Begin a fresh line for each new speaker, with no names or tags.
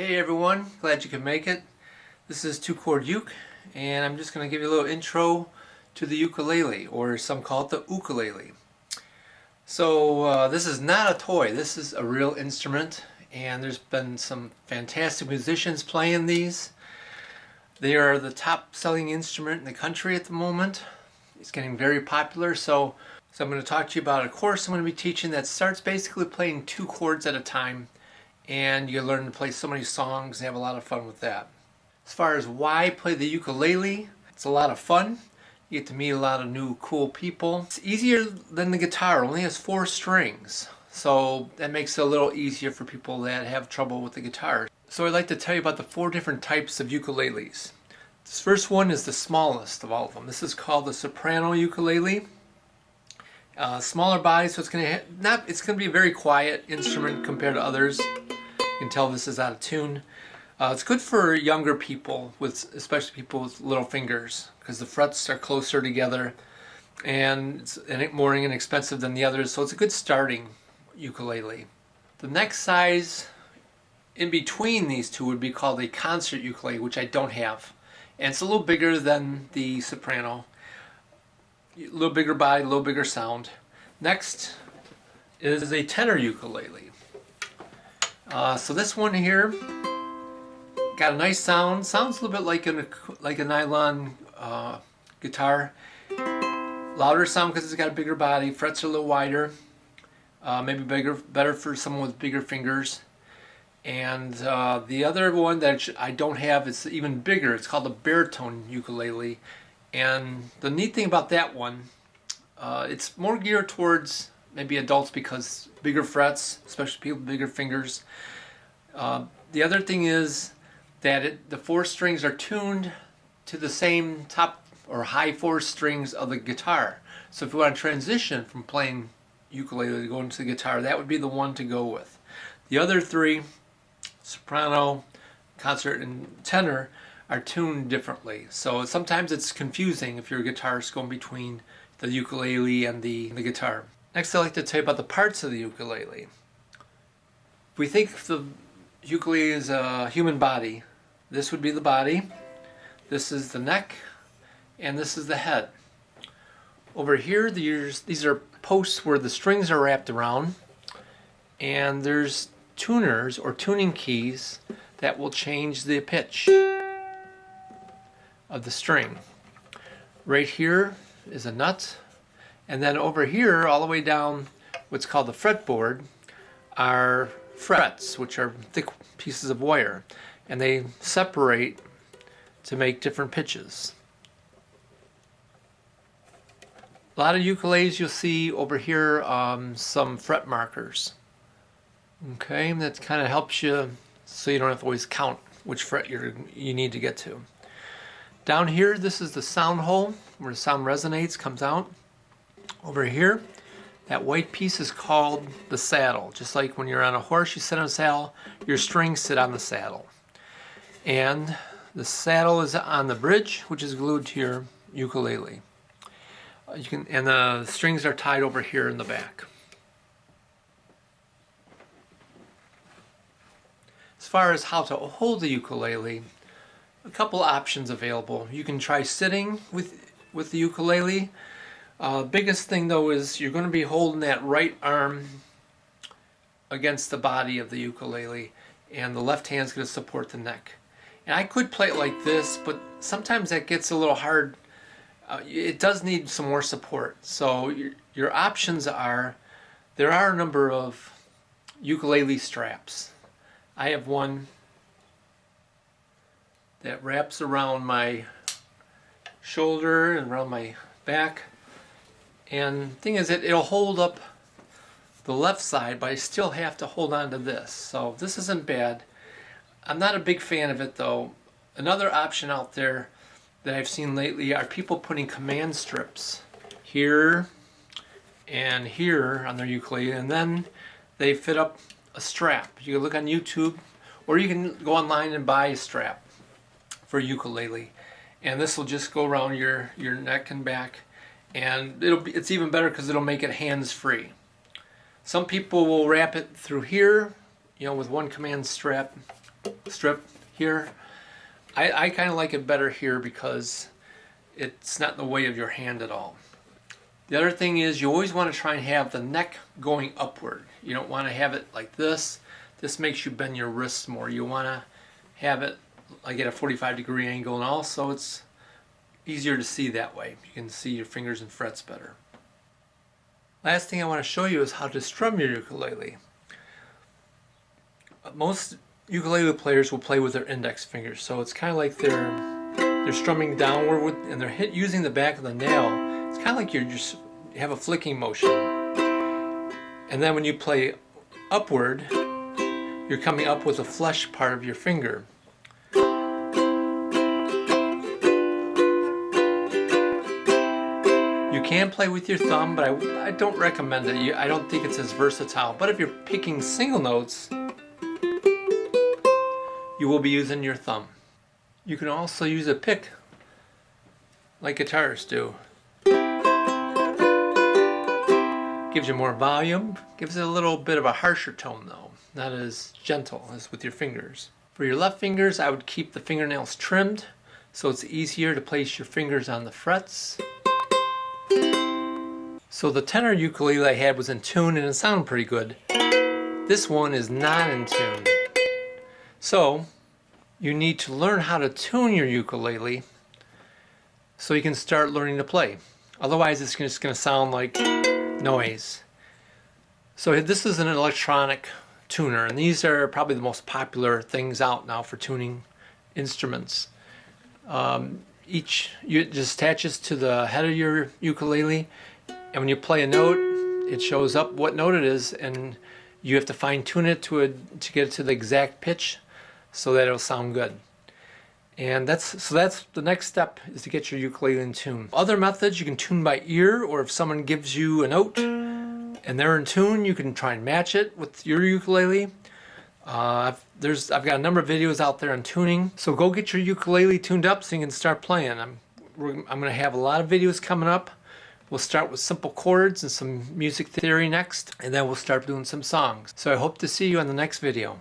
Hey everyone, glad you could make it. This is 2-chord uke, and I'm just going to give you a little intro to the ukulele, or some call it the ukulele. So this is not a toy, this is a real instrument, and there's been some fantastic musicians playing these. They are the top selling instrument in the country at the moment. It's getting very popular, so I'm going to talk to you about a course I'm going to be teaching that starts basically playing 2 chords at a time, and you learn to play so many songs and have a lot of fun with that. As far as why play the ukulele, it's a lot of fun. You get to meet a lot of new cool people. It's easier than the guitar, it only has 4 strings. So that makes it a little easier for people that have trouble with the guitar. So I'd like to tell you about the 4 different types of ukuleles. This first one is the smallest of all of them. This is called the Soprano ukulele. Smaller body, so it's going to be a very quiet instrument compared to others. You can tell this is out of tune. It's good for younger people, especially people with little fingers, because the frets are closer together and it's more inexpensive than the others, so it's a good starting ukulele. The next size in between these two would be called a concert ukulele, which I don't have. And it's a little bigger than the Soprano. A little bigger body, a little bigger sound. Next is a tenor ukulele. So this one here got a nice sound. Sounds a little bit like a nylon guitar. Louder sound because it's got a bigger body. Frets are a little wider. Maybe better for someone with bigger fingers. And the other one that I don't have is even bigger. It's called the Baritone ukulele. And the neat thing about that one, it's more geared towards maybe adults because bigger frets, especially people with bigger fingers. The other thing is that the 4 strings are tuned to the same top or high 4 strings of the guitar. So if you want to transition from playing ukulele to go into the guitar, that would be the one to go with. The other 3, soprano, concert, and tenor, are tuned differently. So sometimes it's confusing if you're a guitarist going between the ukulele and the guitar. Next, I'd like to tell you about the parts of the ukulele. If we think of the ukulele as a human body, this would be the body, this is the neck, and this is the head. Over here, these are posts where the strings are wrapped around, and there's tuners or tuning keys that will change the pitch of the string. Right here is a nut, and then over here all the way down what's called the fretboard are frets, which are thick pieces of wire, and they separate to make different pitches. A lot of ukuleles you'll see over here some fret markers. Okay, that kind of helps you so you don't have to always count which fret you need to get to. Down here, this is the sound hole where the sound resonates, comes out. Over here, that white piece is called the saddle. Just like when you're on a horse, you sit on a saddle, your strings sit on the saddle. And the saddle is on the bridge, which is glued to your ukulele. And the strings are tied over here in the back. As far as how to hold the ukulele, a couple options available. You can try sitting with the ukulele. Biggest thing though is you're going to be holding that right arm against the body of the ukulele, and the left hand's going to support the neck. And I could play it like this, but sometimes that gets a little hard. It does need some more support. So your options are, there are a number of ukulele straps. I have one that wraps around my shoulder and around my back. And the thing is, it'll hold up the left side, but I still have to hold on to this. So this isn't bad. I'm not a big fan of it though. Another option out there that I've seen lately are people putting command strips here and here on their ukulele, and then they fit up a strap. You can look on YouTube, or you can go online and buy a strap for ukulele, and this will just go around your neck and back, and it's even better because it'll make it hands-free. Some people will wrap it through here, with one command strap, strip here. I kind of like it better here because it's not in the way of your hand at all. The other thing is you always want to try and have the neck going upward. You don't want to have it like this. This makes you bend your wrists more. You want to have it like at a 45-degree angle, and also it's easier to see that way. You can see your fingers and frets better. Last thing I want to show you is how to strum your ukulele. Most ukulele players will play with their index fingers, so it's kind of like they're strumming downward and they're using the back of the nail. It's kind of like you have a flicking motion. And then when you play upward, you're coming up with the flesh part of your finger. You can play with your thumb, but I don't recommend it. I don't think it's as versatile. But if you're picking single notes, you will be using your thumb. You can also use a pick like guitarists do. Gives you more volume, gives it a little bit of a harsher tone though, not as gentle as with your fingers. For your left fingers, I would keep the fingernails trimmed so it's easier to place your fingers on the frets. So the tenor ukulele I had was in tune and it sounded pretty good. This one is not in tune. So you need to learn how to tune your ukulele so you can start learning to play. Otherwise it's just going to sound like noise. So this is an electronic tuner, and these are probably the most popular things out now for tuning instruments. It just attaches to the head of your ukulele, and when you play a note, it shows up what note it is, and you have to fine tune it to get it to the exact pitch so that it'll sound good. And that's the next step, is to get your ukulele in tune. Other methods, you can tune by ear, or if someone gives you a note and they're in tune, you can try and match it with your ukulele. I've got a number of videos out there on tuning, so go get your ukulele tuned up so you can start playing. I'm going to have a lot of videos coming up. We'll start with simple chords and some music theory next, and then we'll start doing some songs. So I hope to see you on the next video.